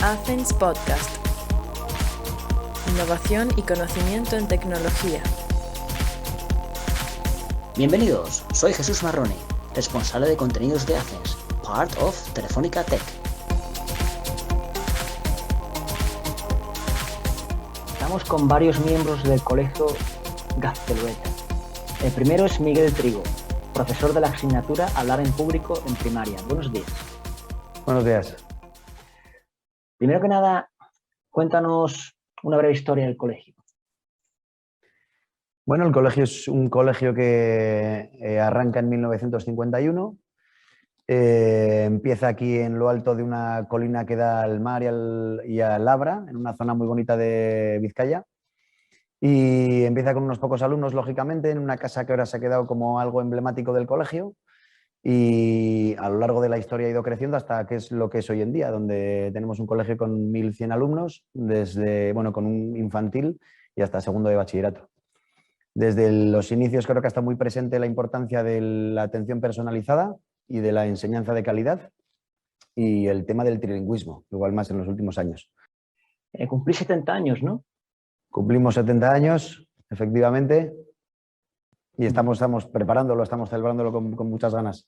Athens Podcast. Innovación y conocimiento en tecnología. Bienvenidos, soy Jesús Marrone, responsable de contenidos de Athens, part of Telefónica Tech. Estamos con varios miembros del colegio Gaztelueta. El primero es Miguel Trigo, profesor de la asignatura Hablar en Público en Primaria. Buenos días. Buenos días. Primero que nada, cuéntanos una breve historia del colegio. Bueno, el colegio es un colegio que arranca en 1951. Empieza aquí en lo alto de una colina que da al mar y al Labra, en una zona muy bonita de Vizcaya. Y empieza con unos pocos alumnos, lógicamente, en una casa que ahora se ha quedado como algo emblemático del colegio. Y a lo largo de la historia ha ido creciendo hasta que es lo que es hoy en día, donde tenemos un colegio con 1.100 alumnos, con un infantil y hasta segundo de bachillerato. Desde los inicios creo que está muy presente la importancia de la atención personalizada y de la enseñanza de calidad y el tema del trilingüismo, igual más en los últimos años. Cumplí 70 años, ¿no? Cumplimos 70 años, efectivamente, y estamos preparándolo, estamos celebrándolo con muchas ganas.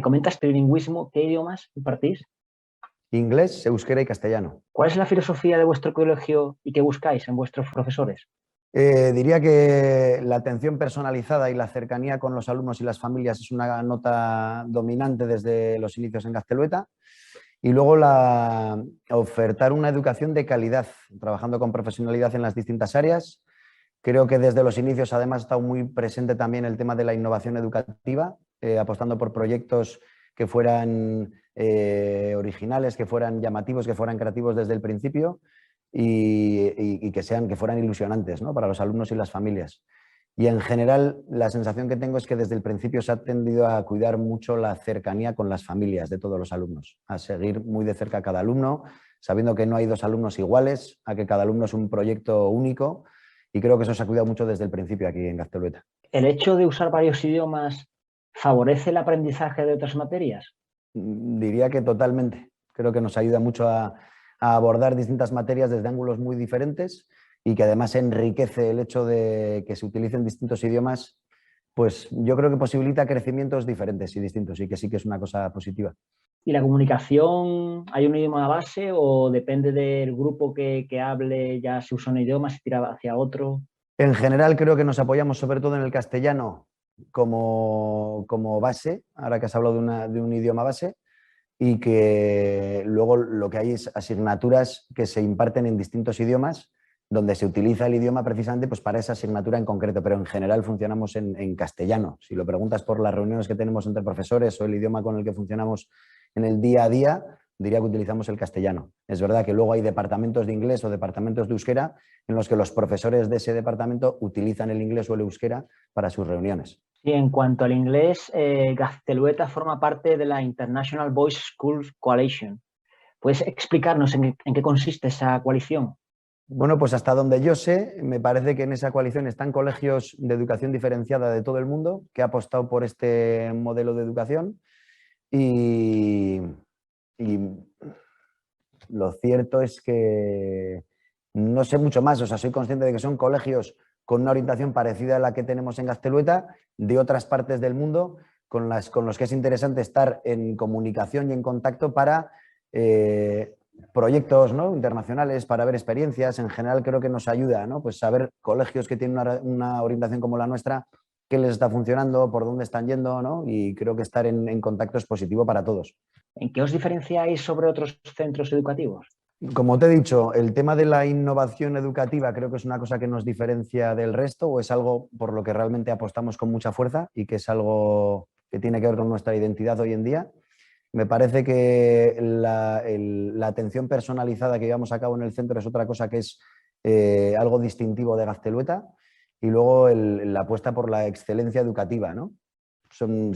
Comentas trilingüismo, ¿qué idiomas impartís? Inglés, euskera y castellano. ¿Cuál es la filosofía de vuestro colegio y qué buscáis en vuestros profesores? Diría que la atención personalizada y la cercanía con los alumnos y las familias es una nota dominante desde los inicios en Gaztelueta. Y luego ofertar una educación de calidad, trabajando con profesionalidad en las distintas áreas. Creo que desde los inicios además ha estado muy presente también el tema de la innovación educativa, apostando por proyectos que fueran originales, que fueran llamativos, que fueran creativos desde el principio y que fueran ilusionantes, ¿no?, para los alumnos y las familias. Y en general la sensación que tengo es que desde el principio se ha tendido a cuidar mucho la cercanía con las familias de todos los alumnos, a seguir muy de cerca a cada alumno, sabiendo que no hay dos alumnos iguales, a que cada alumno es un proyecto único, y creo que eso se ha cuidado mucho desde el principio aquí en Gaztelueta. ¿El hecho de usar varios idiomas favorece el aprendizaje de otras materias? Diría que totalmente. Creo que nos ayuda mucho a abordar distintas materias desde ángulos muy diferentes y que además enriquece el hecho de que se utilicen distintos idiomas, pues yo creo que posibilita crecimientos diferentes y distintos y que sí que es una cosa positiva. ¿Y la comunicación, hay un idioma base o depende del grupo que hable, ya se usa un idioma, se tira hacia otro? En general creo que nos apoyamos sobre todo en el castellano como base, ahora que has hablado de un idioma base, y que luego lo que hay es asignaturas que se imparten en distintos idiomas, donde se utiliza el idioma precisamente pues, para esa asignatura en concreto, pero en general funcionamos en castellano. Si lo preguntas por las reuniones que tenemos entre profesores o el idioma con el que funcionamos en el día a día, diría que utilizamos el castellano. Es verdad que luego hay departamentos de inglés o departamentos de euskera en los que los profesores de ese departamento utilizan el inglés o el euskera para sus reuniones. Y en cuanto al inglés, Gaztelueta forma parte de la International Boys Schools Coalition. ¿Puedes explicarnos en qué consiste esa coalición? Bueno, pues hasta donde yo sé, me parece que en esa coalición están colegios de educación diferenciada de todo el mundo que ha apostado por este modelo de educación y lo cierto es que no sé mucho más, o sea, soy consciente de que son colegios con una orientación parecida a la que tenemos en Gaztelueta, de otras partes del mundo, con los que es interesante estar en comunicación y en contacto para proyectos, ¿no?, internacionales, para ver experiencias. En general creo que nos ayuda, ¿no?, pues saber colegios que tienen una orientación como la nuestra, qué les está funcionando, por dónde están yendo, ¿no?, y creo que estar en contacto es positivo para todos. ¿En qué os diferenciáis sobre otros centros educativos? Como te he dicho, el tema de la innovación educativa creo que es una cosa que nos diferencia del resto o es algo por lo que realmente apostamos con mucha fuerza y que es algo que tiene que ver con nuestra identidad hoy en día. Me parece que la atención personalizada que llevamos a cabo en el centro es otra cosa que es algo distintivo de Gaztelueta y luego la apuesta por la excelencia educativa, ¿no?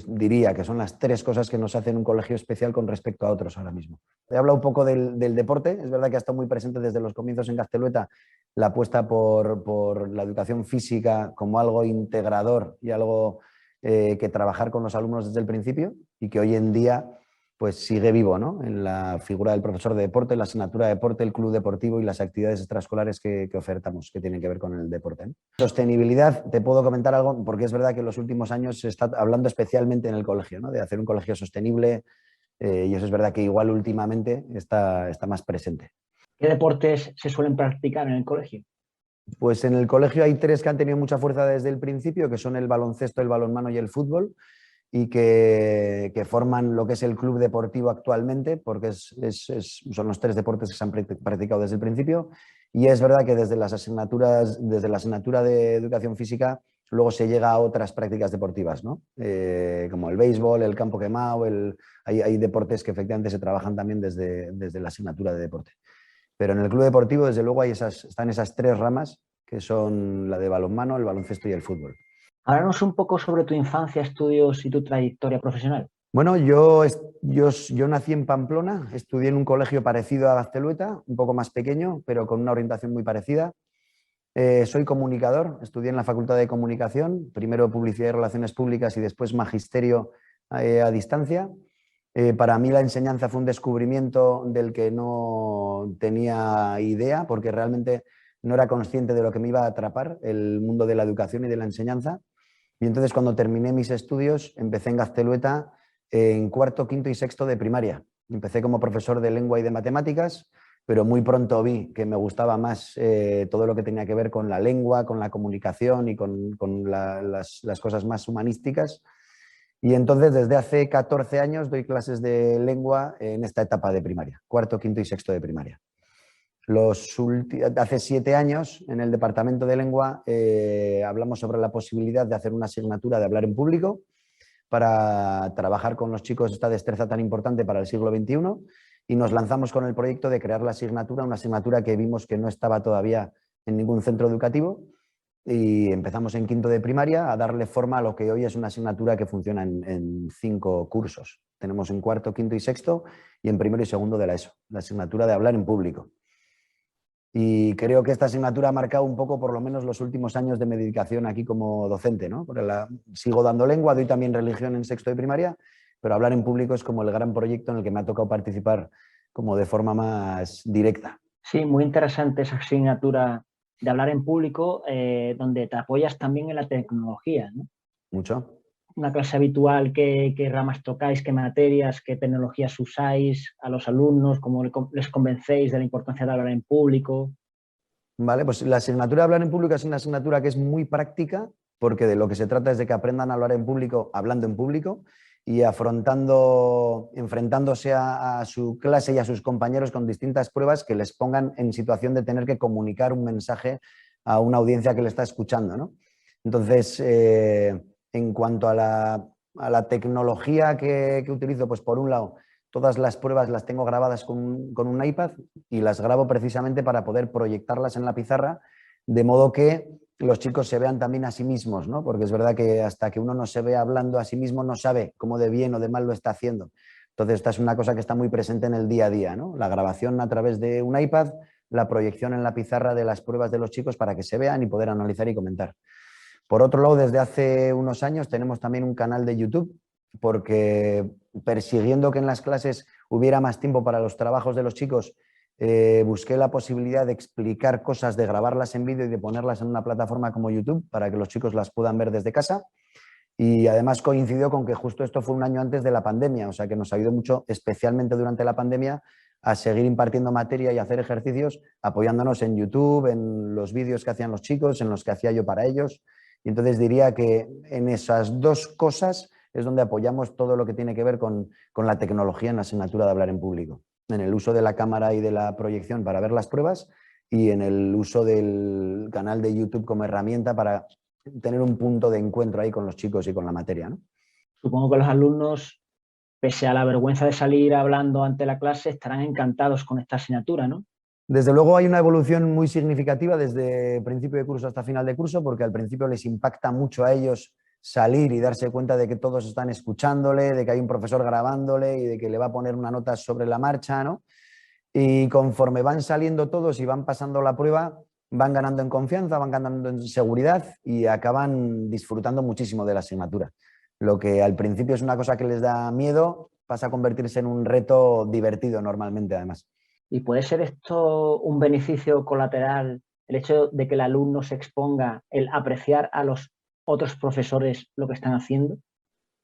Diría que son las tres cosas que nos hacen un colegio especial con respecto a otros ahora mismo. He hablado un poco del deporte, es verdad que ha estado muy presente desde los comienzos en Gaztelueta la apuesta por la educación física como algo integrador y algo que trabajar con los alumnos desde el principio y que hoy en día pues sigue vivo, ¿no? En la figura del profesor de deporte, la asignatura de deporte, el club deportivo y las actividades extraescolares que ofertamos, que tienen que ver con el deporte, ¿no? Sostenibilidad, te puedo comentar algo, porque es verdad que en los últimos años se está hablando especialmente en el colegio, ¿no? De hacer un colegio sostenible, y eso es verdad que igual últimamente está más presente. ¿Qué deportes se suelen practicar en el colegio? Pues en el colegio hay 3 que han tenido mucha fuerza desde el principio, que son el baloncesto, el balonmano y el fútbol, y que forman lo que es el club deportivo actualmente, porque son los 3 deportes que se han practicado desde el principio. Y es verdad que desde las asignaturas, desde la asignatura de educación física, luego se llega a otras prácticas deportivas, ¿no? Como el béisbol, el campo quemado, hay deportes que efectivamente se trabajan también desde la asignatura de deporte. Pero en el club deportivo, desde luego, están esas 3 ramas, que son la de balonmano, el baloncesto y el fútbol. Háblanos un poco sobre tu infancia, estudios y tu trayectoria profesional. Bueno, yo nací en Pamplona, estudié en un colegio parecido a Gaztelueta, un poco más pequeño, pero con una orientación muy parecida. Soy comunicador, estudié en la Facultad de Comunicación, primero Publicidad y Relaciones Públicas y después Magisterio a distancia. Para mí la enseñanza fue un descubrimiento del que no tenía idea, porque realmente no era consciente de lo que me iba a atrapar, el mundo de la educación y de la enseñanza. Y entonces cuando terminé mis estudios empecé en Gaztelueta en cuarto, quinto y sexto de primaria. Empecé como profesor de lengua y de matemáticas, pero muy pronto vi que me gustaba más todo lo que tenía que ver con la lengua, con la comunicación y con las cosas más humanísticas. Y entonces desde hace 14 años doy clases de lengua en esta etapa de primaria, cuarto, quinto y sexto de primaria. Hace 7 años en el departamento de lengua hablamos sobre la posibilidad de hacer una asignatura de hablar en público para trabajar con los chicos esta destreza tan importante para el siglo XXI, y nos lanzamos con el proyecto de crear la asignatura, una asignatura que vimos que no estaba todavía en ningún centro educativo, y empezamos en quinto de primaria a darle forma a lo que hoy es una asignatura que funciona en 5 cursos. Tenemos en cuarto, quinto y sexto, y en primero y segundo de la ESO, la asignatura de hablar en público. Y creo que esta asignatura ha marcado un poco, por lo menos, los últimos años de mi dedicación aquí como docente, ¿no? Porque sigo dando lengua, doy también religión en sexto de primaria, pero hablar en público es como el gran proyecto en el que me ha tocado participar como de forma más directa. Sí, muy interesante esa asignatura de hablar en público, donde te apoyas también en la tecnología, ¿no? Mucho. Una clase habitual, ¿qué ramas tocáis, qué materias, qué tecnologías usáis a los alumnos, cómo les convencéis de la importancia de hablar en público? Vale, pues la asignatura de hablar en público es una asignatura que es muy práctica, porque de lo que se trata es de que aprendan a hablar en público, hablando en público, y enfrentándose a su clase y a sus compañeros con distintas pruebas que les pongan en situación de tener que comunicar un mensaje a una audiencia que le está escuchando, ¿no? Entonces, en cuanto a la tecnología que utilizo, pues por un lado, todas las pruebas las tengo grabadas con un iPad, y las grabo precisamente para poder proyectarlas en la pizarra, de modo que los chicos se vean también a sí mismos, ¿no? Porque es verdad que hasta que uno no se ve hablando a sí mismo no sabe cómo de bien o de mal lo está haciendo. Entonces esta es una cosa que está muy presente en el día a día, ¿no? La grabación a través de un iPad, la proyección en la pizarra de las pruebas de los chicos para que se vean y poder analizar y comentar. Por otro lado, desde hace unos años tenemos también un canal de YouTube, porque persiguiendo que en las clases hubiera más tiempo para los trabajos de los chicos, busqué la posibilidad de explicar cosas, de grabarlas en vídeo y de ponerlas en una plataforma como YouTube para que los chicos las puedan ver desde casa. Y además coincidió con que justo esto fue un año antes de la pandemia, o sea que nos ayudó mucho, especialmente durante la pandemia, a seguir impartiendo materia y hacer ejercicios apoyándonos en YouTube, en los vídeos que hacían los chicos, en los que hacía yo para ellos. Y entonces diría que en esas 2 cosas es donde apoyamos todo lo que tiene que ver con la tecnología en la asignatura de hablar en público. En el uso de la cámara y de la proyección para ver las pruebas, y en el uso del canal de YouTube como herramienta para tener un punto de encuentro ahí con los chicos y con la materia, ¿no? Supongo que los alumnos, pese a la vergüenza de salir hablando ante la clase, estarán encantados con esta asignatura, ¿no? Desde luego hay una evolución muy significativa desde principio de curso hasta final de curso, porque al principio les impacta mucho a ellos salir y darse cuenta de que todos están escuchándole, de que hay un profesor grabándole y de que le va a poner una nota sobre la marcha, ¿no? Y conforme van saliendo todos y van pasando la prueba, van ganando en confianza, van ganando en seguridad y acaban disfrutando muchísimo de la asignatura. Lo que al principio es una cosa que les da miedo, pasa a convertirse en un reto divertido normalmente, además. ¿Y puede ser esto un beneficio colateral, el hecho de que el alumno se exponga, el apreciar a los otros profesores lo que están haciendo?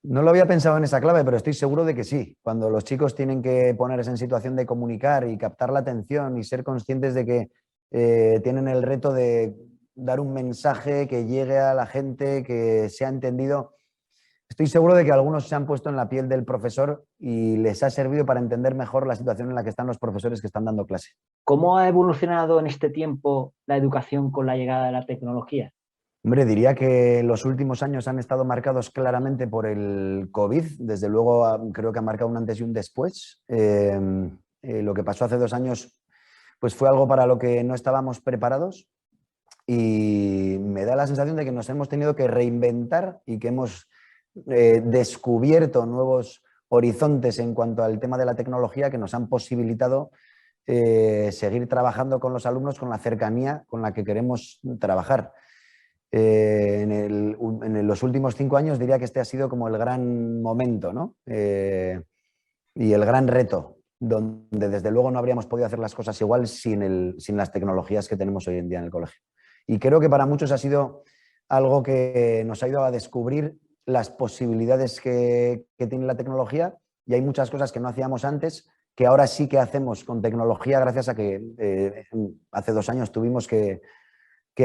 No lo había pensado en esa clave, pero estoy seguro de que sí. Cuando los chicos tienen que ponerse en situación de comunicar y captar la atención y ser conscientes de que tienen el reto de dar un mensaje que llegue a la gente, que sea entendido, estoy seguro de que algunos se han puesto en la piel del profesor y les ha servido para entender mejor la situación en la que están los profesores que están dando clase. ¿Cómo ha evolucionado en este tiempo la educación con la llegada de la tecnología? Hombre, diría que los últimos años han estado marcados claramente por el COVID. Desde luego, creo que ha marcado un antes y un después. Lo que pasó hace 2 años pues fue algo para lo que no estábamos preparados y me da la sensación de que nos hemos tenido que reinventar y que hemos descubierto nuevos horizontes en cuanto al tema de la tecnología que nos han posibilitado seguir trabajando con los alumnos con la cercanía con la que queremos trabajar. En los últimos 5 años diría que este ha sido como el gran momento, ¿no? Y el gran reto, donde desde luego no habríamos podido hacer las cosas igual sin las tecnologías que tenemos hoy en día en el colegio. Y creo que para muchos ha sido algo que nos ha ayudado a descubrir las posibilidades que tiene la tecnología, y hay muchas cosas que no hacíamos antes que ahora sí que hacemos con tecnología gracias a que hace 2 años tuvimos que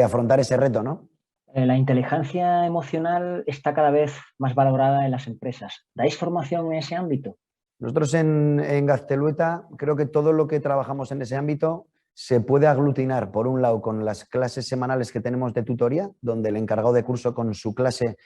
afrontar ese reto, ¿no? La inteligencia emocional está cada vez más valorada en las empresas. ¿Dais formación en ese ámbito? Nosotros en Gaztelueta creo que todo lo que trabajamos en ese ámbito se puede aglutinar, por un lado, con las clases semanales que tenemos de tutoría, donde el encargado de curso con su clase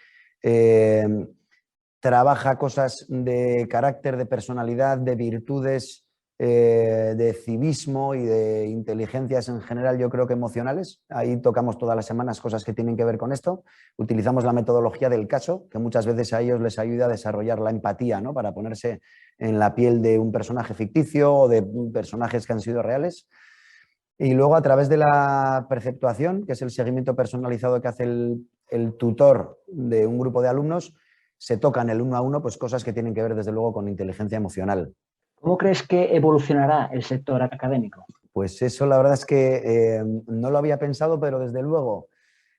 trabaja cosas de carácter, de personalidad, de virtudes, de civismo y de inteligencias en general, yo creo que emocionales. Ahí tocamos todas las semanas cosas que tienen que ver con esto. Utilizamos la metodología del caso, que muchas veces a ellos les ayuda a desarrollar la empatía, ¿no? Para ponerse en la piel de un personaje ficticio o de personajes que han sido reales. Y luego, a través de la perceptuación, que es el seguimiento personalizado que hace el tutor de un grupo de alumnos, se tocan el 1 a 1 pues cosas que tienen que ver, desde luego, con inteligencia emocional. ¿Cómo crees que evolucionará el sector académico? Pues eso, la verdad es que no lo había pensado, pero desde luego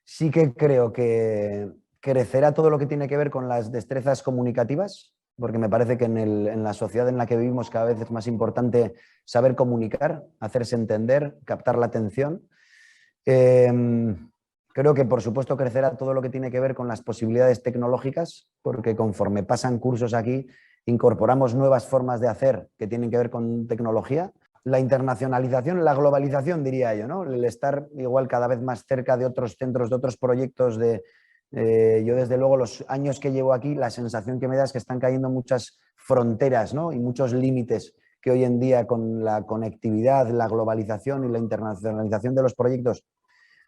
sí que creo que crecerá todo lo que tiene que ver con las destrezas comunicativas, porque me parece que en la sociedad en la que vivimos cada vez es más importante saber comunicar, hacerse entender, captar la atención. Creo que, por supuesto, crecerá todo lo que tiene que ver con las posibilidades tecnológicas, porque conforme pasan cursos aquí, incorporamos nuevas formas de hacer que tienen que ver con tecnología. La internacionalización, la globalización, diría yo, ¿no? El estar igual cada vez más cerca de otros centros, de otros proyectos. Yo, desde luego, los años que llevo aquí, la sensación que me da es que están cayendo muchas fronteras, ¿no? Y muchos límites que hoy en día, con la conectividad, la globalización y la internacionalización de los proyectos,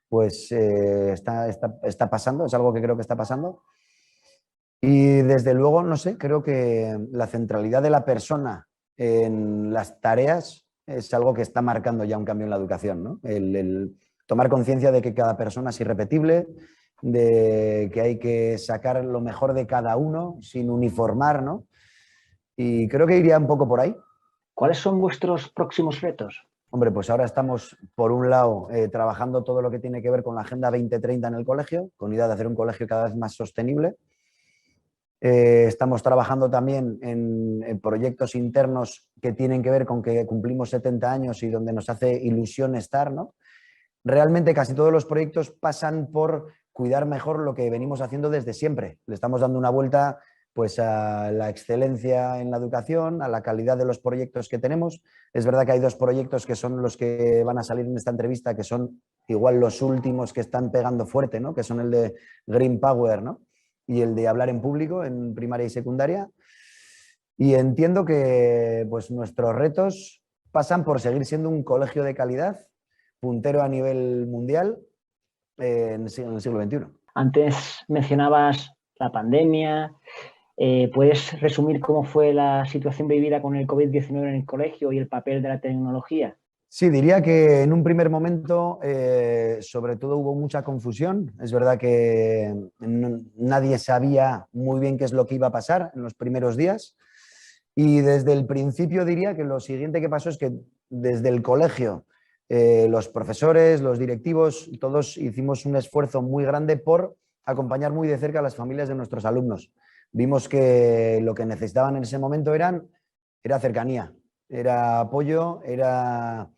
pues está pasando, es algo que creo que está pasando. Y desde luego, no sé, creo que la centralidad de la persona en las tareas es algo que está marcando ya un cambio en la educación, ¿no? El tomar conciencia de que cada persona es irrepetible, de que hay que sacar lo mejor de cada uno sin uniformar, ¿no? Y creo que iría un poco por ahí. ¿Cuáles son vuestros próximos retos? Hombre, pues ahora estamos, por un lado, trabajando todo lo que tiene que ver con la Agenda 2030 en el colegio, con idea de hacer un colegio cada vez más sostenible. Estamos trabajando también en proyectos internos que tienen que ver con que cumplimos 70 años y donde nos hace ilusión estar, ¿no? Realmente casi todos los proyectos pasan por cuidar mejor lo que venimos haciendo desde siempre. Le estamos dando una vuelta pues a la excelencia en la educación, a la calidad de los proyectos que tenemos. Es verdad que hay 2 proyectos que son los que van a salir en esta entrevista, que son igual los últimos que están pegando fuerte, ¿no? Que son el de Green Power, ¿no? Y el de hablar en público en primaria y secundaria. Y entiendo que pues, nuestros retos pasan por seguir siendo un colegio de calidad, puntero a nivel mundial en el siglo XXI. Antes mencionabas la pandemia. ¿Puedes resumir cómo fue la situación vivida con el COVID-19 en el colegio y el papel de la tecnología? Sí, diría que en un primer momento sobre todo hubo mucha confusión. Es verdad que nadie sabía muy bien qué es lo que iba a pasar en los primeros días. Y desde el principio diría que lo siguiente que pasó es que desde el colegio, los profesores, los directivos, todos hicimos un esfuerzo muy grande por acompañar muy de cerca a las familias de nuestros alumnos. Vimos que lo que necesitaban en ese momento era cercanía, era apoyo, era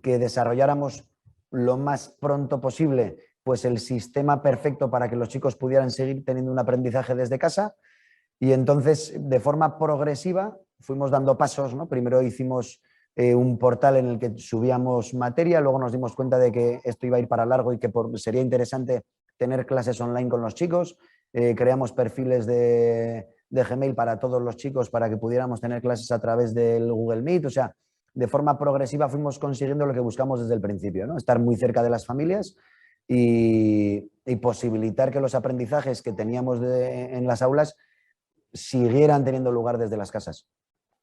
que desarrolláramos lo más pronto posible pues el sistema perfecto para que los chicos pudieran seguir teniendo un aprendizaje desde casa. Y entonces, de forma progresiva, fuimos dando pasos, ¿no? Primero hicimos un portal en el que subíamos materia, luego nos dimos cuenta de que esto iba a ir para largo y que sería interesante tener clases online con los chicos. Creamos perfiles de Gmail para todos los chicos para que pudiéramos tener clases a través del Google Meet. O sea, de forma progresiva fuimos consiguiendo lo que buscamos desde el principio, ¿no? Estar muy cerca de las familias y posibilitar que los aprendizajes que teníamos en las aulas siguieran teniendo lugar desde las casas.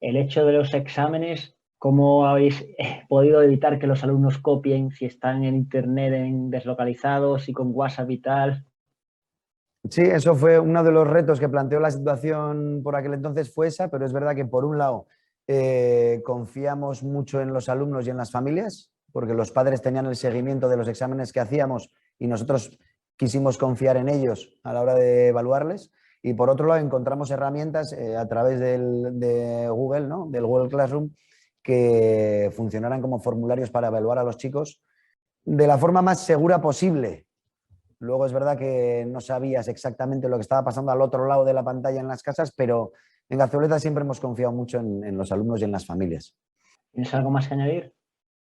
El hecho de los exámenes, ¿cómo habéis podido evitar que los alumnos copien si están en internet deslocalizados y con WhatsApp y tal? Sí, eso fue uno de los retos que planteó la situación por aquel entonces, fue esa, pero es verdad que por un lado confiamos mucho en los alumnos y en las familias, porque los padres tenían el seguimiento de los exámenes que hacíamos y nosotros quisimos confiar en ellos a la hora de evaluarles. Y por otro lado encontramos herramientas a través de Google, ¿no? Del Google Classroom, que funcionaran como formularios para evaluar a los chicos de la forma más segura posible. Luego es verdad que no sabías exactamente lo que estaba pasando al otro lado de la pantalla en las casas, pero en Gazteleta siempre hemos confiado mucho en los alumnos y en las familias. ¿Tienes algo más que añadir?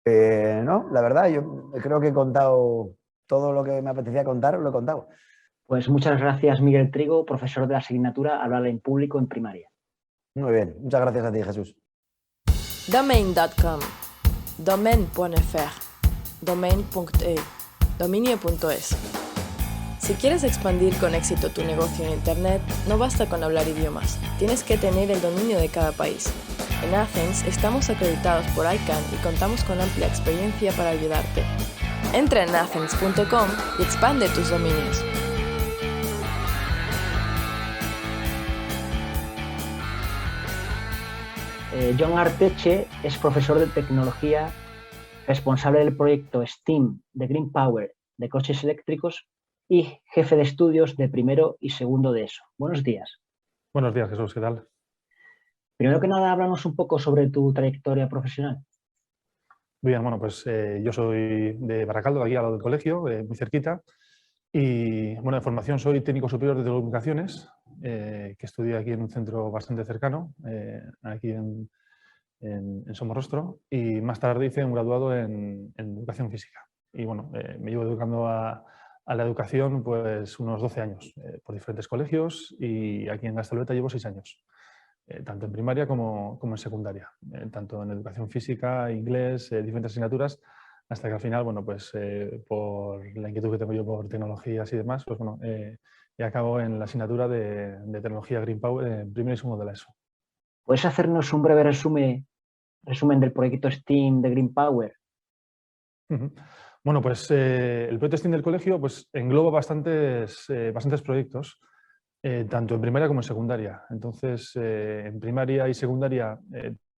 No, la verdad, yo creo que he contado todo lo que me apetecía contar, lo he contado. Pues muchas gracias, Miguel Trigo, profesor de la asignatura Hablar en Público en Primaria. Muy bien, muchas gracias a ti, Jesús. Domain.com, domain.fr, domain.e, dominio.es. Si quieres expandir con éxito tu negocio en Internet, no basta con hablar idiomas, tienes que tener el dominio de cada país. En Athens estamos acreditados por ICANN y contamos con amplia experiencia para ayudarte. Entra en athens.com y expande tus dominios. John Arteche es profesor de tecnología, responsable del proyecto STEAM de Green Power de coches eléctricos y jefe de estudios de primero y segundo de ESO. Buenos días. Buenos días, Jesús, ¿qué tal? Primero que nada, háblanos un poco sobre tu trayectoria profesional. Bien, bueno, pues yo soy de Baracaldo, de aquí al lado del colegio, muy cerquita. Y bueno, de formación soy técnico superior de telecomunicaciones, que estudié aquí en un centro bastante cercano, aquí en Somorrostro, y más tarde hice un graduado en educación física. Y bueno, me llevo educando a la educación pues unos 12 años, por diferentes colegios, y aquí en Gazteleta llevo 6 años. Tanto en primaria como en secundaria, tanto en educación física, inglés, diferentes asignaturas, hasta que al final, bueno, pues por la inquietud que tengo yo por tecnologías y demás, pues bueno, y acabo en la asignatura de tecnología Green Power en primero y segundo de la ESO. ¿Puedes hacernos un breve resumen del proyecto STEAM de Green Power? Bueno, pues el proyecto STEAM del colegio pues engloba bastantes proyectos, tanto en primaria como en secundaria. Entonces, en primaria y secundaria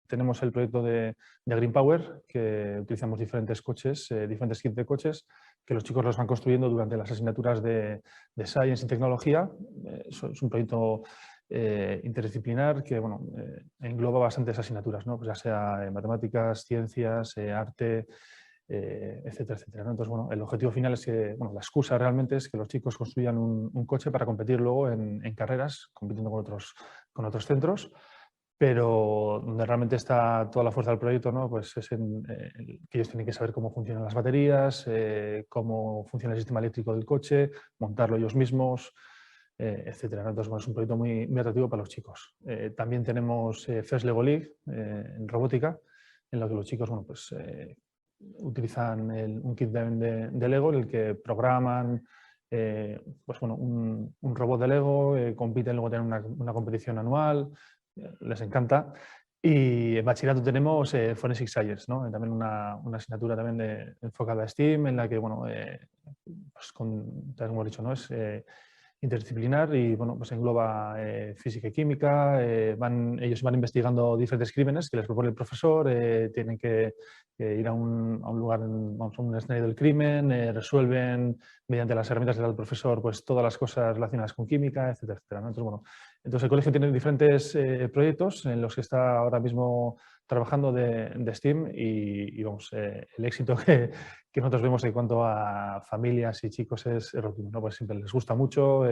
tenemos el proyecto de Green Power, que utilizamos diferentes coches, diferentes kits de coches, que los chicos los van construyendo durante las asignaturas de Science y Tecnología. Es un proyecto interdisciplinar que bueno, engloba bastantes asignaturas, ¿no? Pues ya sea matemáticas, ciencias, arte, etcétera, etcétera, ¿no? Entonces, bueno, el objetivo final es que, bueno, la excusa realmente es que los chicos construyan un coche para competir luego en carreras, compitiendo con otros centros, pero donde realmente está toda la fuerza del proyecto, ¿no? Pues es que ellos tienen que saber cómo funcionan las baterías, cómo funciona el sistema eléctrico del coche, montarlo ellos mismos, etcétera, ¿no? Entonces, bueno, es un proyecto muy, muy atractivo para los chicos. También tenemos First Lego League en robótica, en lo que los chicos, bueno, pues utilizan un kit de Lego en el que programan pues bueno, un robot de Lego, compiten, luego tienen una competición anual, les encanta. Y en bachillerato tenemos Forensic Science, ¿no? También una asignatura también enfocada a STEAM, en la que, bueno, pues como hemos dicho, ¿no? Es interdisciplinar y bueno, pues engloba física y química, ellos van investigando diferentes crímenes que les propone el profesor, tienen que ir a un lugar, vamos, a un escenario del crimen, resuelven mediante las herramientas que da el profesor pues todas las cosas relacionadas con química, etcétera, etcétera, ¿no? Entonces, bueno, entonces el colegio tiene diferentes proyectos en los que está ahora mismo trabajando de STEAM y vamos, el éxito que nosotros vemos en cuanto a familias y chicos es rotundo, ¿no? Pues siempre les gusta mucho,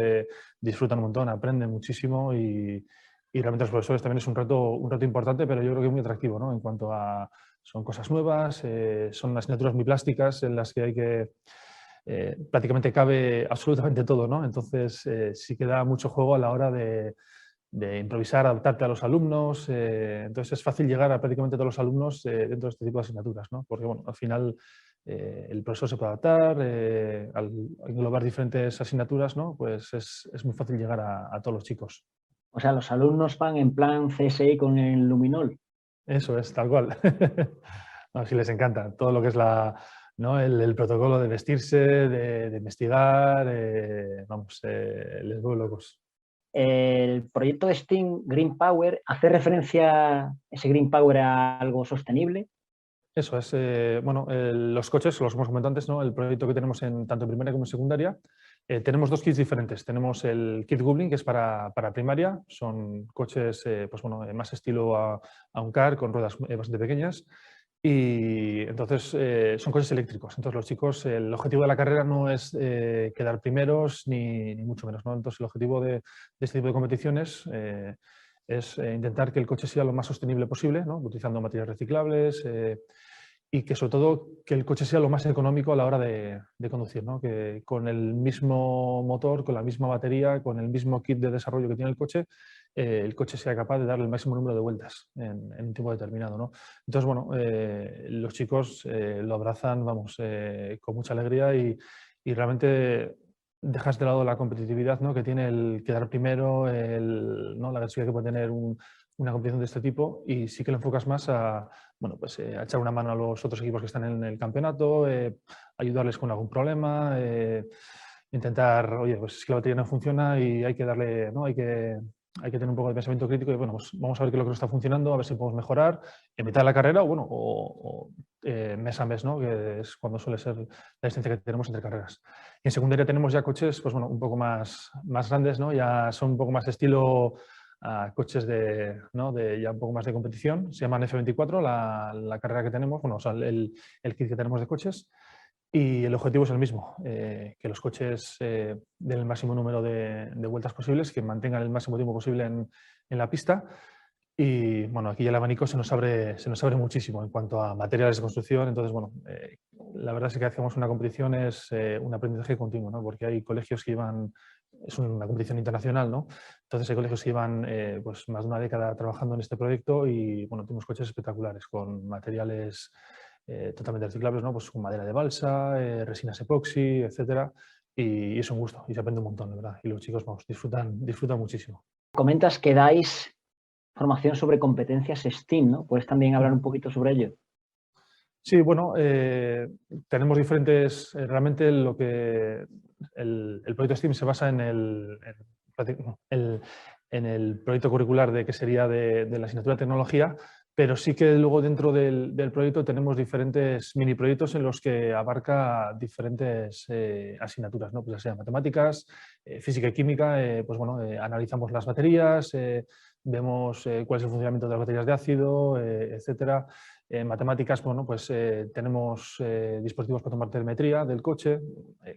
disfrutan un montón, aprenden muchísimo y realmente los profesores también es un reto importante, pero yo creo que muy atractivo, ¿no? En cuanto a son cosas nuevas, son asignaturas muy plásticas en las que hay que prácticamente cabe absolutamente todo, ¿no? Entonces sí que da mucho juego a la hora de improvisar, adaptarte a los alumnos. Entonces es fácil llegar a prácticamente todos los alumnos dentro de este tipo de asignaturas, ¿no? Porque bueno, al final el profesor se puede adaptar, al englobar diferentes asignaturas, ¿no? Pues es muy fácil llegar a todos los chicos. O sea, los alumnos van en plan CSI con el Luminol. Eso es, tal cual. No, sí les encanta todo lo que es ¿no? el protocolo de vestirse, de investigar, vamos, les vuelve locos. El proyecto de STEAM Green Power hace referencia ese Green Power a algo sostenible. Eso es, bueno, los coches, los hemos comentado antes, ¿no? El proyecto que tenemos tanto en primaria como en secundaria, tenemos dos kits diferentes. Tenemos el kit Goblin, que es para primaria, son coches pues, bueno, más estilo a un car, con ruedas bastante pequeñas, y entonces son coches eléctricos. Entonces los chicos, el objetivo de la carrera no es quedar primeros ni mucho menos, ¿no? Entonces el objetivo de este tipo de competiciones es intentar que el coche sea lo más sostenible posible, ¿no? Utilizando materiales reciclables y que sobre todo que el coche sea lo más económico a la hora de conducir, ¿no? Que con el mismo motor, con la misma batería, con el mismo kit de desarrollo que tiene el coche sea capaz de darle el máximo número de vueltas en un tiempo determinado, ¿no? Entonces, bueno, los chicos lo abrazan, vamos, con mucha alegría y realmente dejas de lado la competitividad, ¿no? Que tiene el quedar primero, ¿no? La agresividad que puede tener una competición de este tipo, y sí que lo enfocas más a, bueno, pues, a echar una mano a los otros equipos que están en el campeonato, ayudarles con algún problema, intentar, oye, pues es que la batería no funciona y hay que darle, ¿no? Hay que tener un poco de pensamiento crítico y bueno, pues vamos a ver qué es lo que no está funcionando, a ver si podemos mejorar en mitad de la carrera o bueno, mes a mes, ¿no? Que es cuando suele ser la distancia que tenemos entre carreras. Y en secundaria tenemos ya coches, pues bueno, un poco más grandes, ¿no? Ya son un poco más estilo coches ¿no? de ya un poco más de competición. Se llaman F24, la carrera que tenemos, bueno, o sea, el kit que tenemos de coches. Y el objetivo es el mismo, que los coches den el máximo número de vueltas posibles, que mantengan el máximo tiempo posible en la pista. Y bueno, aquí el abanico se nos abre muchísimo en cuanto a materiales de construcción. Entonces, bueno, la verdad es que hacemos una competición es un aprendizaje continuo, ¿no? Porque hay colegios que llevan, es una competición internacional, ¿no? Entonces hay colegios que llevan pues más de una década trabajando en este proyecto y bueno, tenemos coches espectaculares con materiales totalmente reciclables, ¿no? Pues con madera de balsa, resinas epoxi, etcétera. Y es un gusto y se aprende un montón, la verdad. Y los chicos, vamos, disfrutan muchísimo. Comentas que dais formación sobre competencias STEAM, ¿no? ¿Puedes también hablar un poquito sobre ello? Sí, bueno, tenemos diferentes, realmente lo que el proyecto STEAM se basa en el proyecto curricular que sería de la asignatura de tecnología, pero sí que luego dentro del proyecto tenemos diferentes mini proyectos en los que abarca diferentes asignaturas, ¿no? Pues ya sea matemáticas, física y química, pues bueno, analizamos las baterías, vemos cuál es el funcionamiento de las baterías de ácido, etcétera. En matemáticas, bueno, pues tenemos dispositivos para tomar telemetría del coche,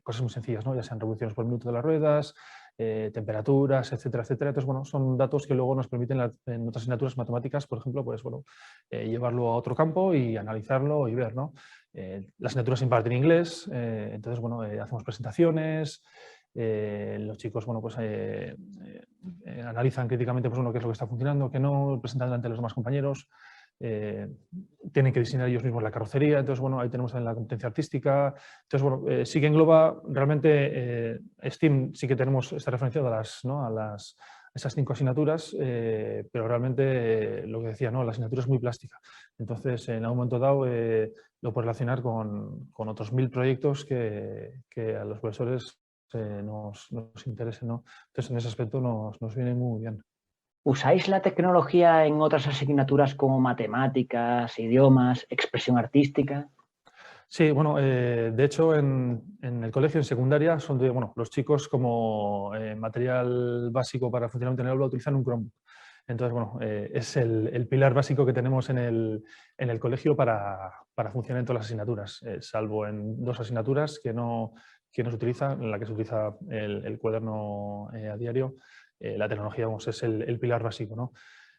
cosas muy sencillas, ¿no? Ya sean revoluciones por minuto de las ruedas, temperaturas, etcétera, etcétera. Entonces, bueno, son datos que luego nos permiten en otras asignaturas matemáticas, por ejemplo, pues bueno, llevarlo a otro campo y analizarlo y ver, ¿no? La asignatura se imparte en inglés, entonces, bueno, hacemos presentaciones, los chicos, bueno, pues analizan críticamente, pues bueno, qué es lo que está funcionando, qué no, presentan delante de los demás compañeros. Tienen que diseñar ellos mismos la carrocería, entonces bueno, ahí tenemos la competencia artística, entonces bueno, sí que engloba realmente STEAM, sí que está referenciado a esas 5 asignaturas, pero realmente lo que decía, ¿no? La asignatura es muy plástica, entonces en algún momento dado lo puedes relacionar con otros 1000 proyectos que a los profesores nos interese, ¿no? Entonces, en ese aspecto nos viene muy bien. ¿Usáis la tecnología en otras asignaturas como matemáticas, idiomas, expresión artística? Sí, bueno, de hecho en el colegio, en secundaria, los chicos como material básico para funcionamiento en el aula utilizan un Chromebook. Entonces, bueno, es el pilar básico que tenemos en el colegio para funcionar en todas las asignaturas, salvo en 2 asignaturas que no se utilizan, en la que se utiliza el cuaderno a diario. La tecnología, vamos, es el pilar básico, ¿no?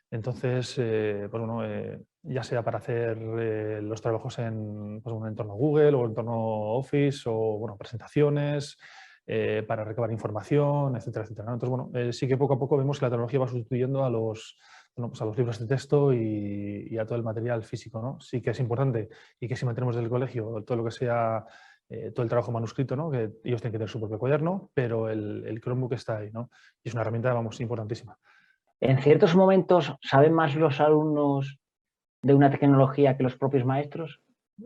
Entonces, pues bueno, ya sea para hacer los trabajos en un entorno Google o entorno Office o bueno, presentaciones, para recabar información, etcétera, etcétera, ¿no? Entonces, bueno, sí que poco a poco vemos que la tecnología va sustituyendo a los libros de texto y a todo el material físico, ¿no? Sí que es importante y que si mantenemos desde el colegio todo lo que sea todo el trabajo manuscrito, ¿no? Que ellos tienen que tener su propio cuaderno, pero el Chromebook está ahí, ¿no? Y es una herramienta, vamos, importantísima. En ciertos momentos, ¿saben más los alumnos de una tecnología que los propios maestros?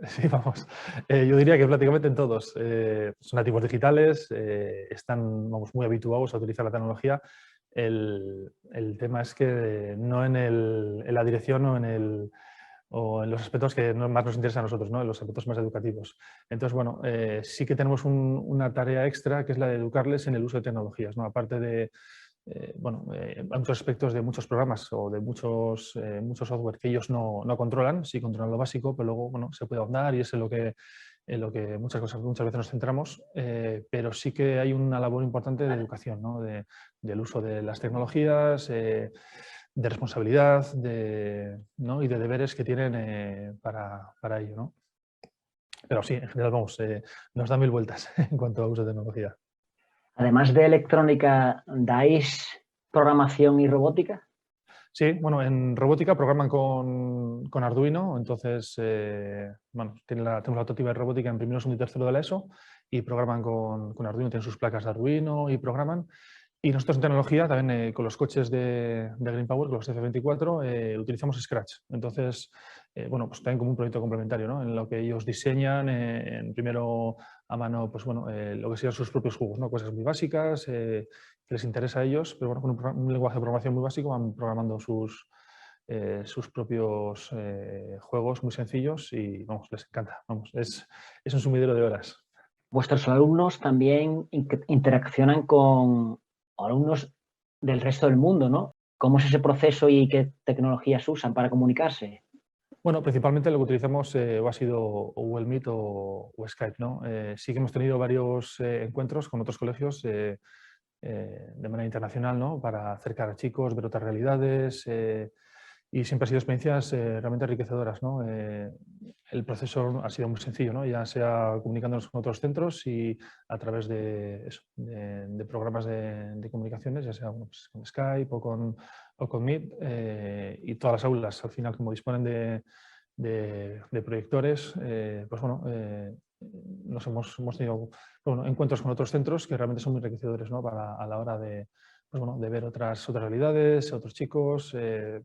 Sí, vamos. Yo diría que prácticamente en todos. Son nativos digitales, están muy habituados a utilizar la tecnología. El tema es que no en la dirección o en los aspectos que más nos interesan a nosotros, ¿no? En los aspectos más educativos. Entonces, bueno, sí que tenemos una tarea extra que es la de educarles en el uso de tecnologías, ¿no? Aparte de, hay muchos aspectos de muchos programas o de muchos software que ellos no controlan, sí controlan lo básico, pero luego bueno, se puede ahondar y es en lo que muchas veces nos centramos, pero sí que hay una labor importante de educación, ¿no? Del uso de las tecnologías, de responsabilidad ¿no? y de deberes que tienen para ello, ¿no? Pero sí, en general, vamos, nos da 1000 vueltas en cuanto a uso de tecnología. Además de electrónica, ¿dais programación y robótica? Sí, bueno, en robótica programan con Arduino, entonces, tenemos la optativa de robótica en primero, segundo y tercero de la ESO y programan con Arduino, tienen sus placas de Arduino y programan. Y nosotros en tecnología, también con los coches de Green Power, con los F24, utilizamos Scratch. Entonces, pues también como un proyecto complementario, ¿no? En lo que ellos diseñan, primero a mano, pues bueno, lo que sean sus propios juegos, ¿no? Cosas muy básicas que les interesa a ellos, pero bueno, con un lenguaje de programación muy básico van programando sus propios juegos muy sencillos y, vamos, les encanta. Vamos, es un sumidero de horas. Vuestros alumnos también interaccionan con alumnos del resto del mundo, ¿no? ¿Cómo es ese proceso y qué tecnologías usan para comunicarse? Bueno, principalmente lo que utilizamos o ha sido Google Meet o Skype, ¿no? Sí que hemos tenido varios encuentros con otros colegios de manera internacional, ¿no? Para acercar a chicos, ver otras realidades y siempre han sido experiencias realmente enriquecedoras, ¿no? El proceso ha sido muy sencillo, ¿no? Ya sea comunicándonos con otros centros y a través de programas de comunicaciones, ya sea pues, con Skype o con Meet, y todas las aulas, al final, como disponen de proyectores, pues bueno, hemos tenido encuentros con otros centros que realmente son muy enriquecedores, ¿no? A la hora de ver otras realidades, otros chicos,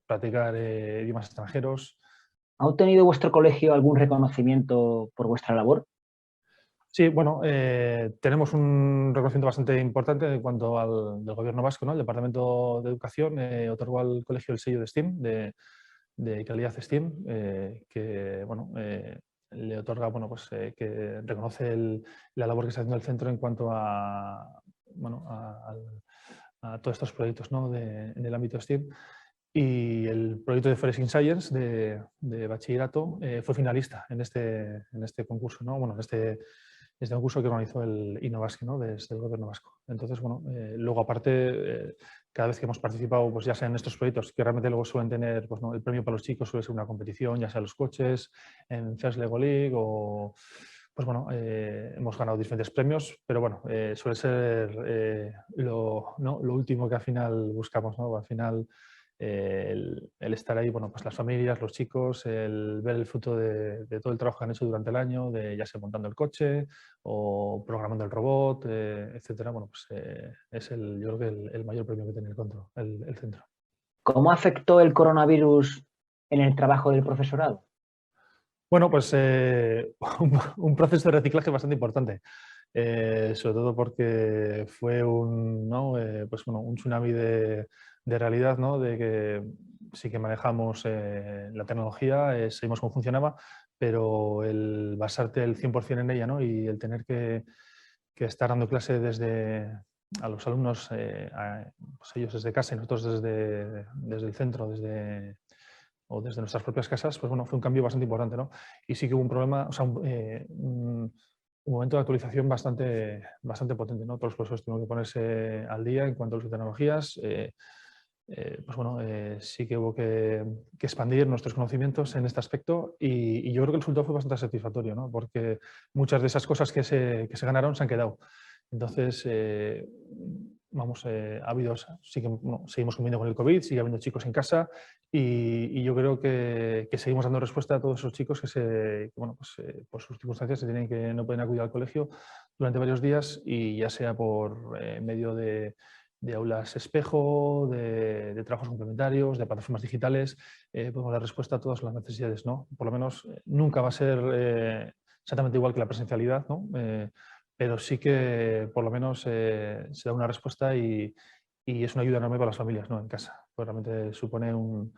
practicar idiomas extranjeros. ¿Ha obtenido vuestro colegio algún reconocimiento por vuestra labor? Sí, bueno, tenemos un reconocimiento bastante importante en cuanto del Gobierno vasco, ¿no? El Departamento de Educación otorgó al colegio el sello de STEAM, de calidad STEAM, que bueno, le otorga, que reconoce la labor que está haciendo el centro en cuanto a todos estos proyectos, ¿no? en el ámbito STEAM. Y el proyecto de Forensic Science de bachillerato fue finalista en este concurso, ¿no? Bueno, en este concurso que organizó el InnoVasque, ¿no? Desde el Gobierno vasco. Entonces, bueno, luego aparte, cada vez que hemos participado, pues ya sea en estos proyectos, que realmente luego suelen tener, pues, ¿no? El premio para los chicos suele ser una competición, ya sea los coches, en First Lego League o... Pues bueno, hemos ganado diferentes premios, pero bueno, suele ser lo último que al final buscamos, ¿no? Al final el estar ahí, bueno, pues las familias, los chicos, el ver el fruto de todo el trabajo que han hecho durante el año, de ya sea montando el coche o programando el robot, etcétera, bueno, pues es yo creo que el mayor premio que tiene el centro. ¿Cómo afectó el coronavirus en el trabajo del profesorado? Bueno, pues un proceso de reciclaje bastante importante. sobre todo porque fue un tsunami de realidad, ¿no? De que sí que manejamos la tecnología, sabemos cómo funcionaba, pero el basarte el 100% en ella, ¿no? Y el tener que estar dando clase a los alumnos, pues ellos desde casa y nosotros desde el centro, o desde nuestras propias casas, pues bueno, fue un cambio bastante importante, ¿no? Y sí que hubo un problema, o sea, un momento de actualización bastante potente, ¿no? Todos los profesores tuvieron que ponerse al día en cuanto a las tecnologías. Pues bueno, sí que hubo que expandir nuestros conocimientos en este aspecto y yo creo que el resultado fue bastante satisfactorio, ¿no? Porque muchas de esas cosas que se ganaron se han quedado. Entonces, ha habido, sí que seguimos conviviendo con el COVID, sigue habiendo chicos en casa y yo creo que seguimos dando respuesta a todos esos chicos que por sus circunstancias no pueden acudir al colegio durante varios días, y ya sea por medio de aulas espejo, de trabajos complementarios, de plataformas digitales, podemos dar respuesta a todas las necesidades, ¿no? Por lo menos nunca va a ser exactamente igual que la presencialidad, ¿no? Pero sí que por lo menos se da una respuesta y es una ayuda enorme para las familias, ¿no? En casa. Pues realmente supone un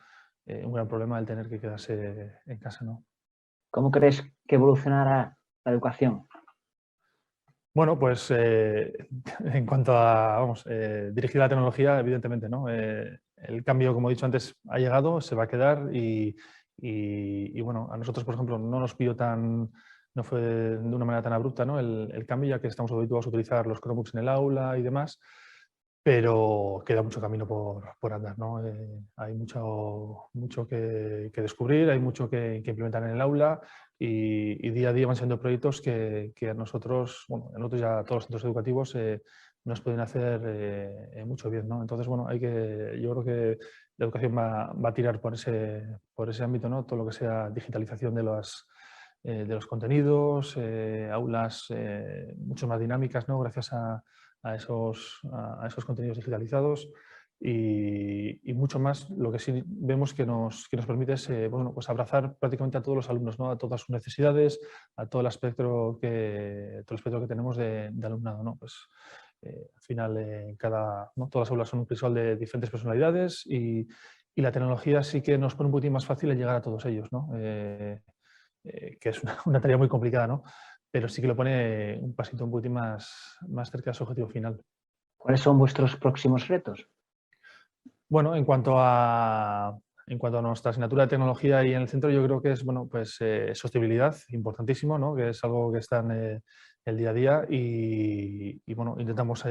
gran problema el tener que quedarse en casa, ¿no? ¿Cómo crees que evolucionará la educación? Bueno, pues en cuanto a dirigir la tecnología, evidentemente, ¿no? El cambio, como he dicho antes, ha llegado, se va a quedar y bueno, a nosotros, por ejemplo, no fue de una manera tan abrupta, ¿no? El cambio, ya que estamos habituados a utilizar los Chromebooks en el aula y demás, pero queda mucho camino por andar, ¿no? Hay mucho que descubrir, hay mucho que implementar en el aula y día a día van siendo proyectos que a nosotros, bueno, a nosotros ya a todos los centros educativos nos pueden hacer mucho bien, ¿no? Entonces, bueno, yo creo que la educación va a tirar por ese ámbito, ¿no? Todo lo que sea digitalización de los contenidos, aulas mucho más dinámicas, ¿no? Gracias a esos contenidos digitalizados y mucho más. Lo que sí vemos que nos permite es pues abrazar prácticamente a todos los alumnos, ¿no? A todas sus necesidades, a todo el espectro que tenemos de alumnado, ¿no? Pues, al final, ¿no? Todas las aulas son un crisol de diferentes personalidades y la tecnología sí que nos pone un poquito más fácil llegar a todos ellos, ¿no? Que es una tarea muy complicada, ¿no? Pero sí que lo pone un pasito un poquito más cerca de su objetivo final. ¿Cuáles son vuestros próximos retos? Bueno, en cuanto a nuestra asignatura de tecnología y en el centro, yo creo que es sostenibilidad, importantísimo, ¿no? Que es algo que está en el día a día y bueno, intentamos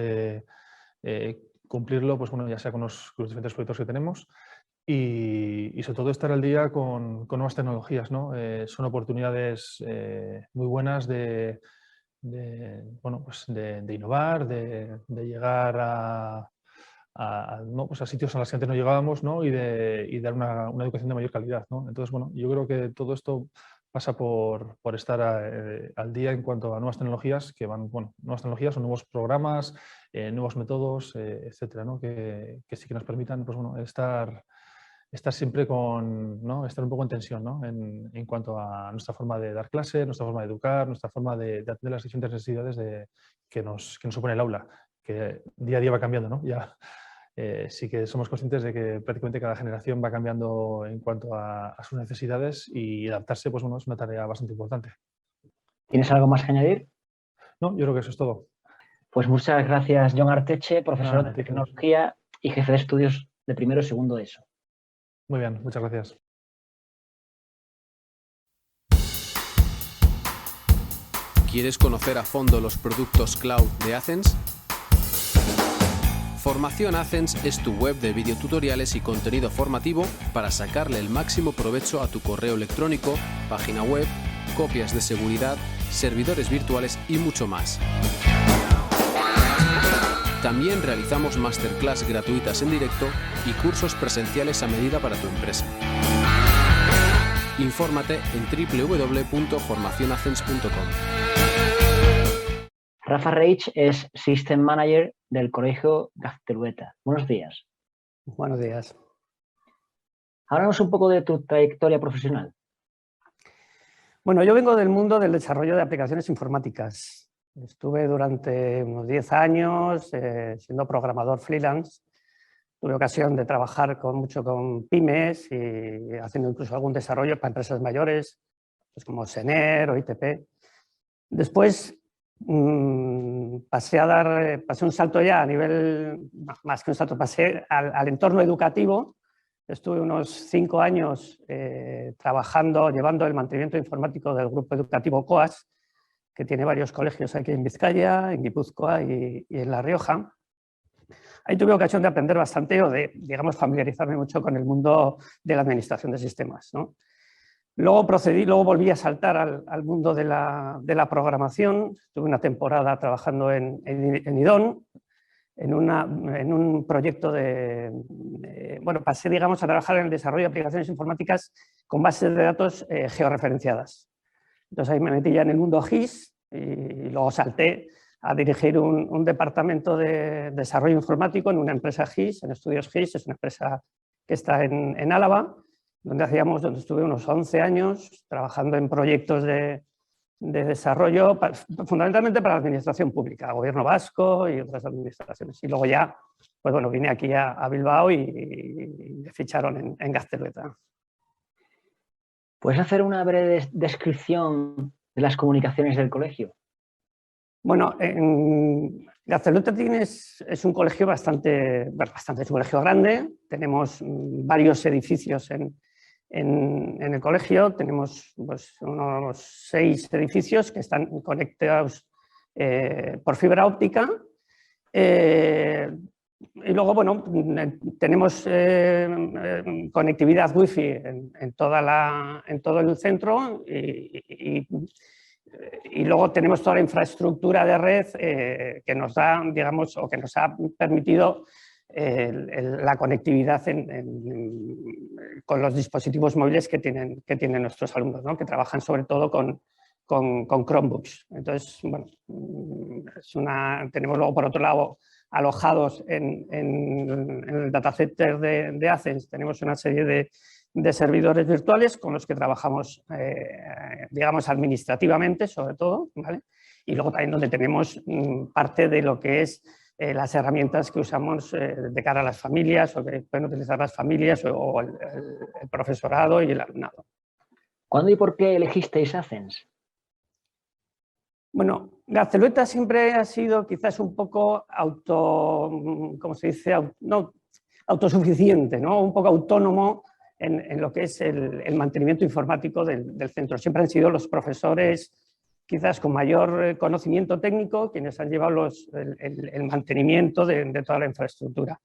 cumplirlo, pues bueno, ya sea con los diferentes proyectos que tenemos y sobre todo estar al día con nuevas tecnologías, ¿no? Son oportunidades muy buenas de innovar, de llegar pues a sitios a los que antes no llegábamos, ¿no? y dar una educación de mayor calidad, ¿no? Entonces, bueno, yo creo que todo esto pasa por estar al día en cuanto a nuevas tecnologías nuevas tecnologías o nuevos programas, nuevos métodos, etcétera, ¿no? Que sí que nos permitan, pues bueno, estar siempre estar un poco en tensión, ¿no? En cuanto a nuestra forma de dar clase, nuestra forma de educar, nuestra forma de atender las diferentes necesidades que nos supone el aula, que día a día va cambiando, ¿no? Ya sí que somos conscientes de que prácticamente cada generación va cambiando en cuanto a sus necesidades y adaptarse, pues bueno, es una tarea bastante importante. ¿Tienes algo más que añadir? No, yo creo que eso es todo. Pues muchas gracias, Jon Arteche, profesor de tecnología y jefe de estudios de primero y segundo de ESO. Muy bien, muchas gracias. ¿Quieres conocer a fondo los productos cloud de Athens? Formación Athens es tu web de videotutoriales y contenido formativo para sacarle el máximo provecho a tu correo electrónico, página web, copias de seguridad, servidores virtuales y mucho más. También realizamos masterclass gratuitas en directo y cursos presenciales a medida para tu empresa. Infórmate en www.formacionathens.com. Rafa Reich es System Manager del Colegio Gaztelueta. Buenos días. Buenos días. Háblanos un poco de tu trayectoria profesional. Bueno, yo vengo del mundo del desarrollo de aplicaciones informáticas. Estuve durante unos 10 años siendo programador freelance. Tuve ocasión de trabajar mucho con pymes y haciendo incluso algún desarrollo para empresas mayores, pues como Sener o ITP. Después pasé un salto ya a nivel, más que un salto, pasé al entorno educativo. Estuve unos 5 años trabajando, llevando el mantenimiento informático del grupo educativo COAS, que tiene varios colegios aquí en Vizcaya, en Guipúzcoa y en La Rioja. Ahí tuve ocasión de aprender bastante o de, digamos, familiarizarme mucho con el mundo de la administración de sistemas, ¿no? Luego volví a saltar al mundo de la programación. Tuve una temporada trabajando en IDON, en un proyecto bueno, pasé, digamos, a trabajar en el desarrollo de aplicaciones informáticas con bases de datos georreferenciadas. Entonces ahí me metí ya en el mundo GIS y luego salté a dirigir un departamento de desarrollo informático en una empresa GIS, en Estudios GIS, es una empresa que está en Álava, donde estuve unos 11 años trabajando en proyectos de desarrollo, fundamentalmente para la administración pública, gobierno vasco y otras administraciones. Y luego ya, pues bueno, vine aquí a Bilbao y me ficharon en Gaztelueta. ¿Puedes hacer una breve descripción de las comunicaciones del colegio? Bueno, Gaztelueta es un colegio es un colegio grande. Tenemos varios edificios en el colegio. Tenemos pues, unos 6 edificios que están conectados por fibra óptica. Y luego, bueno, tenemos conectividad wifi en todo el centro y luego tenemos toda la infraestructura de red que nos da, digamos, o que nos ha permitido la conectividad con los dispositivos móviles que tienen nuestros alumnos, ¿no? Que trabajan sobre todo con Chromebooks. Entonces, bueno, tenemos luego por otro lado alojados en el datacenter de Athens, tenemos una serie de servidores virtuales con los que trabajamos, digamos, administrativamente, sobre todo, ¿vale? Y luego también donde tenemos parte de lo que es las herramientas que usamos de cara a las familias o que pueden utilizar las familias o el profesorado y el alumnado. ¿Cuándo y por qué elegisteis Athens? Bueno, Gaztelueta siempre ha sido quizás un poco autosuficiente, ¿no? Un poco autónomo en lo que es el mantenimiento informático del centro. Siempre han sido los profesores quizás con mayor conocimiento técnico quienes han llevado el mantenimiento de toda la infraestructura.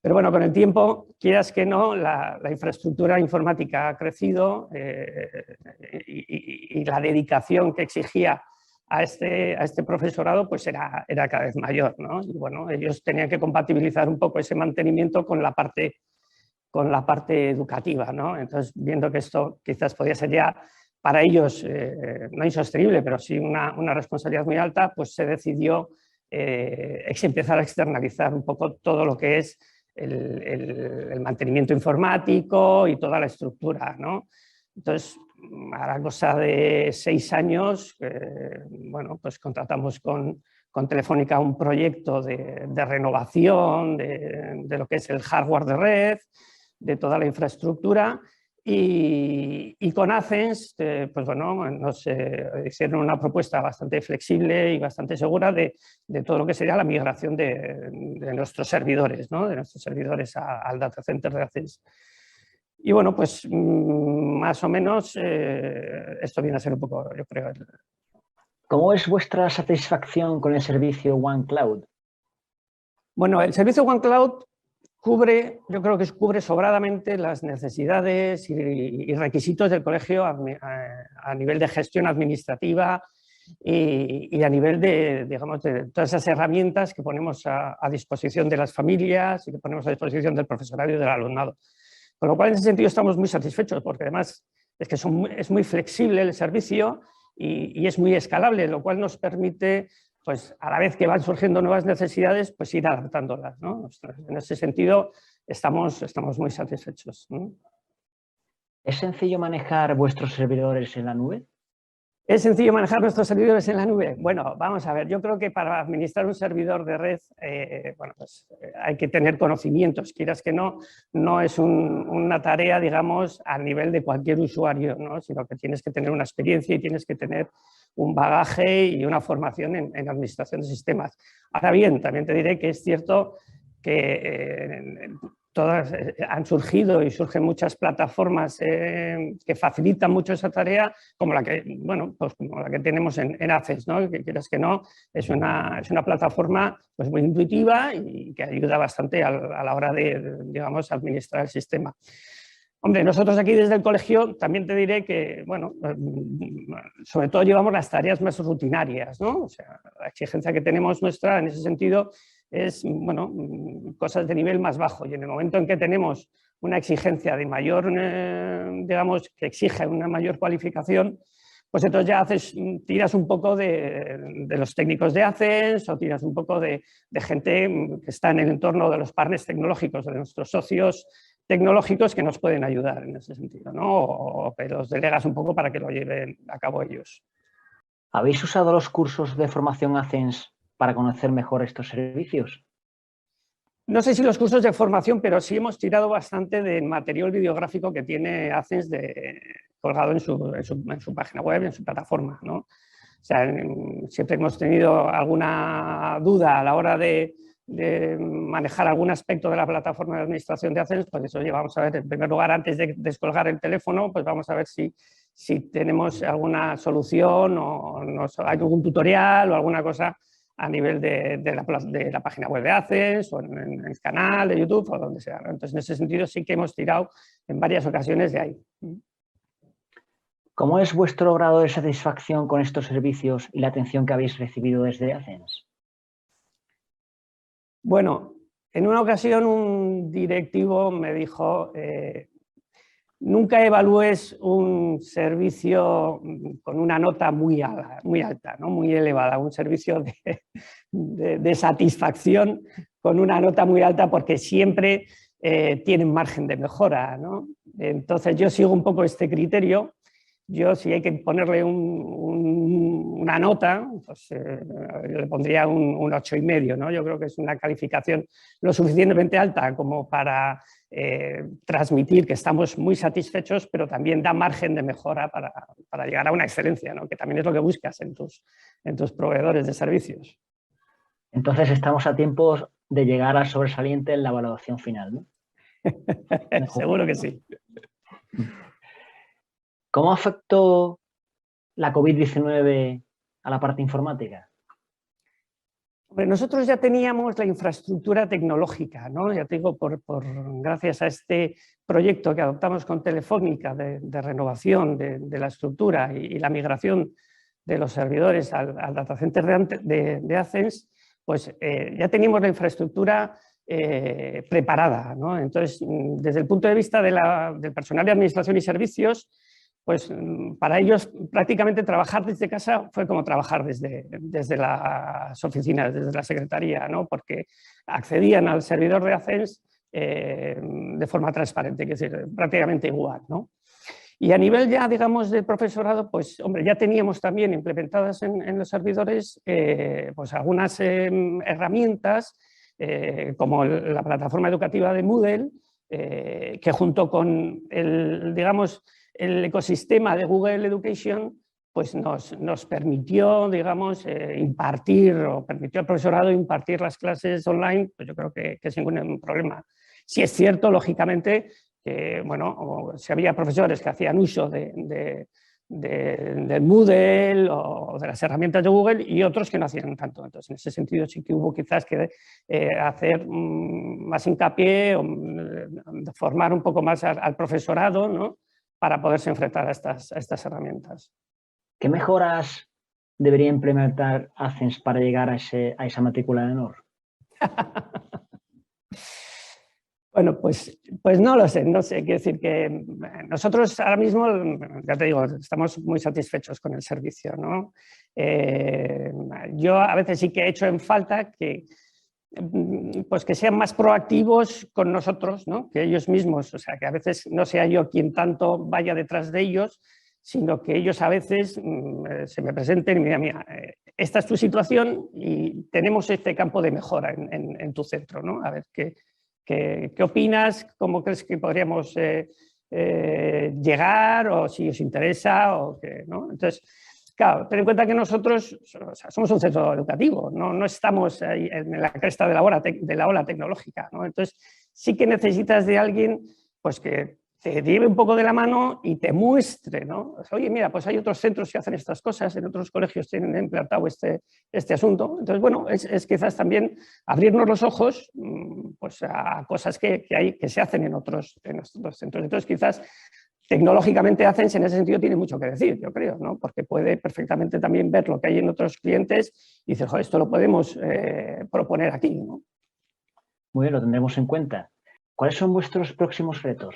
Pero bueno, con el tiempo, quieras que no, la infraestructura informática ha crecido y la dedicación que exigía a este profesorado pues era cada vez mayor, ¿no? Y bueno, ellos tenían que compatibilizar un poco ese mantenimiento con la parte educativa, ¿no? Entonces, viendo que esto quizás podía ser ya para ellos no insostenible, pero sí una responsabilidad muy alta, pues se decidió empezar a externalizar un poco todo lo que es el mantenimiento informático y toda la estructura, ¿no? Entonces, a la cosa de 6 años, bueno, pues contratamos con Telefónica un proyecto de renovación de lo que es el hardware de red, de toda la infraestructura, y con Athens, pues bueno, nos hicieron una propuesta bastante flexible y bastante segura de todo lo que sería la migración de nuestros servidores, ¿no? De nuestros servidores al data center de Athens. Y bueno, pues más o menos esto viene a ser un poco, yo creo. ¿Cómo es vuestra satisfacción con el servicio OneCloud? Bueno, el servicio OneCloud yo creo que cubre sobradamente las necesidades y requisitos del colegio a nivel de gestión administrativa y a nivel digamos, de todas esas herramientas que ponemos a disposición de las familias y que ponemos a disposición del profesorado y del alumnado. Con lo cual, en ese sentido, estamos muy satisfechos, porque además es que es muy flexible el servicio y es muy escalable, lo cual nos permite, pues a la vez que van surgiendo nuevas necesidades, pues ir adaptándolas, ¿no? En ese sentido, estamos muy satisfechos, ¿no? ¿Es sencillo manejar vuestros servidores en la nube? ¿Es sencillo manejar nuestros servidores en la nube? Bueno, vamos a ver, yo creo que para administrar un servidor de red hay que tener conocimientos, quieras que no, no es una tarea, digamos, a nivel de cualquier usuario, ¿no? Sino que tienes que tener una experiencia y tienes que tener un bagaje y una formación en administración de sistemas. Ahora bien, también te diré que es cierto que todas han surgido y surgen muchas plataformas que facilitan mucho esa tarea, como la que, bueno, pues como la que tenemos en ACES, ¿no? Que quieras que no, es una plataforma pues muy intuitiva y que ayuda bastante a la hora de, digamos, administrar el sistema. Hombre, nosotros aquí desde el colegio también te diré que, bueno, sobre todo llevamos las tareas más rutinarias, ¿no? O sea, la exigencia que tenemos nuestra en ese sentido es, bueno, cosas de nivel más bajo, y en el momento en que tenemos una exigencia de mayor, digamos, que exige una mayor cualificación, pues entonces ya tiras un poco de los técnicos de ACES o tiras un poco de gente que está en el entorno de los partners tecnológicos, de nuestros socios tecnológicos que nos pueden ayudar en ese sentido, ¿no? O los delegas un poco para que lo lleven a cabo ellos. ¿Habéis usado los cursos de formación ACES para conocer mejor estos servicios? No sé si los cursos de formación, pero sí hemos tirado bastante del material videográfico que tiene ACES colgado en su página web, en su plataforma, ¿no? O sea, siempre hemos tenido alguna duda a la hora de manejar algún aspecto de la plataforma de administración de ACES, pues eso, vamos a ver, en primer lugar, antes de descolgar el teléfono, pues vamos a ver si tenemos alguna solución o hay algún tutorial o alguna cosa a nivel de la página web de ACES o en el canal de YouTube o donde sea, ¿no? Entonces, en ese sentido sí que hemos tirado en varias ocasiones de ahí. ¿Cómo es vuestro grado de satisfacción con estos servicios y la atención que habéis recibido desde ACES? Bueno, en una ocasión un directivo me dijo, nunca evalúes un servicio con una nota muy alta, ¿no? Muy elevada, un servicio de satisfacción con una nota muy alta, porque siempre tienen margen de mejora, ¿no? Entonces yo sigo un poco este criterio. Yo, si hay que ponerle una nota, pues yo le pondría un 8,5, ¿no? Yo creo que es una calificación lo suficientemente alta como para transmitir que estamos muy satisfechos, pero también da margen de mejora para llegar a una excelencia, ¿no? Que también es lo que buscas en tus proveedores de servicios. Entonces estamos a tiempo de llegar al sobresaliente en la evaluación final, ¿no? Seguro que sí. ¿Cómo afectó la COVID-19 a la parte informática? Hombre, nosotros ya teníamos la infraestructura tecnológica, ¿no? Ya te digo, gracias a este proyecto que adoptamos con Telefónica de renovación de la estructura y la migración de los servidores al data center de ACES, pues ya teníamos la infraestructura preparada, ¿no? Entonces, desde el punto de vista del personal de administración y servicios, pues para ellos prácticamente trabajar desde casa fue como trabajar desde las oficinas, desde la secretaría, ¿no? Porque accedían al servidor de ACES de forma transparente, es decir, prácticamente igual, ¿no? Y a nivel ya, digamos, del profesorado, pues hombre, ya teníamos también implementadas en los servidores pues algunas herramientas como la plataforma educativa de Moodle, que junto con el ecosistema de Google Education, pues nos permitió, digamos, permitió al profesorado impartir las clases online, pues yo creo que sin ningún problema. Sí es cierto, lógicamente, que, bueno, si había profesores que hacían uso del Moodle o de las herramientas de Google y otros que no hacían tanto. Entonces, en ese sentido sí que hubo quizás que hacer más hincapié, formar un poco más al profesorado, ¿no? Para poderse enfrentar a estas herramientas. ¿Qué mejoras debería implementar ACES para llegar a esa matrícula de honor? Bueno, pues no lo sé, quiero decir que nosotros ahora mismo, ya te digo, estamos muy satisfechos con el servicio, ¿no? Yo a veces sí que he hecho en falta que sean más proactivos con nosotros, ¿no? Que ellos mismos, o sea, que a veces no sea yo quien tanto vaya detrás de ellos, sino que ellos a veces se me presenten y me digan, mira, esta es tu situación y tenemos este campo de mejora en tu centro, ¿no? A ver, ¿qué opinas? ¿Cómo crees que podríamos llegar? O si os interesa, o qué, ¿no? Entonces, claro, ten en cuenta que nosotros, o sea, somos un centro educativo, no estamos ahí en la cresta de la ola tecnológica, ¿no? Entonces, sí que necesitas de alguien pues, que te lleve un poco de la mano y te muestre, ¿no? O sea, oye, mira, pues hay otros centros que hacen estas cosas, en otros colegios tienen implantado este asunto. Entonces, bueno, es quizás también abrirnos los ojos pues, a cosas que se hacen en otros centros. Entonces, quizás tecnológicamente Accents en ese sentido tiene mucho que decir, yo creo, ¿no? Porque puede perfectamente también ver lo que hay en otros clientes y decir, joder, esto lo podemos proponer aquí, ¿no? Muy bien, lo tendremos en cuenta. ¿Cuáles son vuestros próximos retos?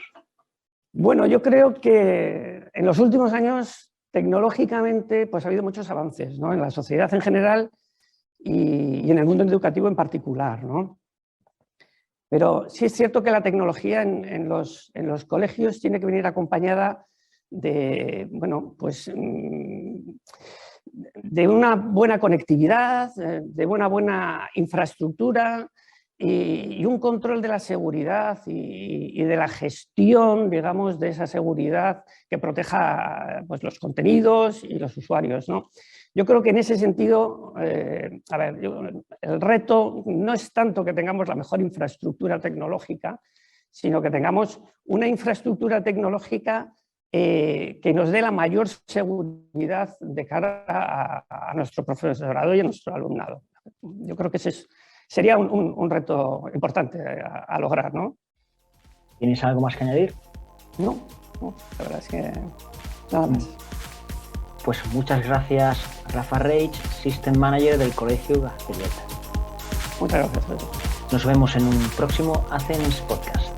Bueno, yo creo que en los últimos años, tecnológicamente, pues ha habido muchos avances, ¿no? En la sociedad en general y en el mundo educativo en particular, ¿no? Pero sí es cierto que la tecnología en los colegios tiene que venir acompañada de, bueno, pues, de una buena conectividad, de una buena infraestructura, y un control de la seguridad y de la gestión, digamos, de esa seguridad que proteja pues, los contenidos y los usuarios, ¿no? Yo creo que en ese sentido, el reto no es tanto que tengamos la mejor infraestructura tecnológica, sino que tengamos una infraestructura tecnológica que nos dé la mayor seguridad de cara a nuestro profesorado y a nuestro alumnado. Yo creo que sería un reto importante a lograr, ¿no? ¿Tienes algo más que añadir? No, la verdad es que nada más. Pues muchas gracias, Rafa Reig, System Manager del Colegio Gaztelueta. Muchas gracias. Nos vemos en un próximo Accents Podcast.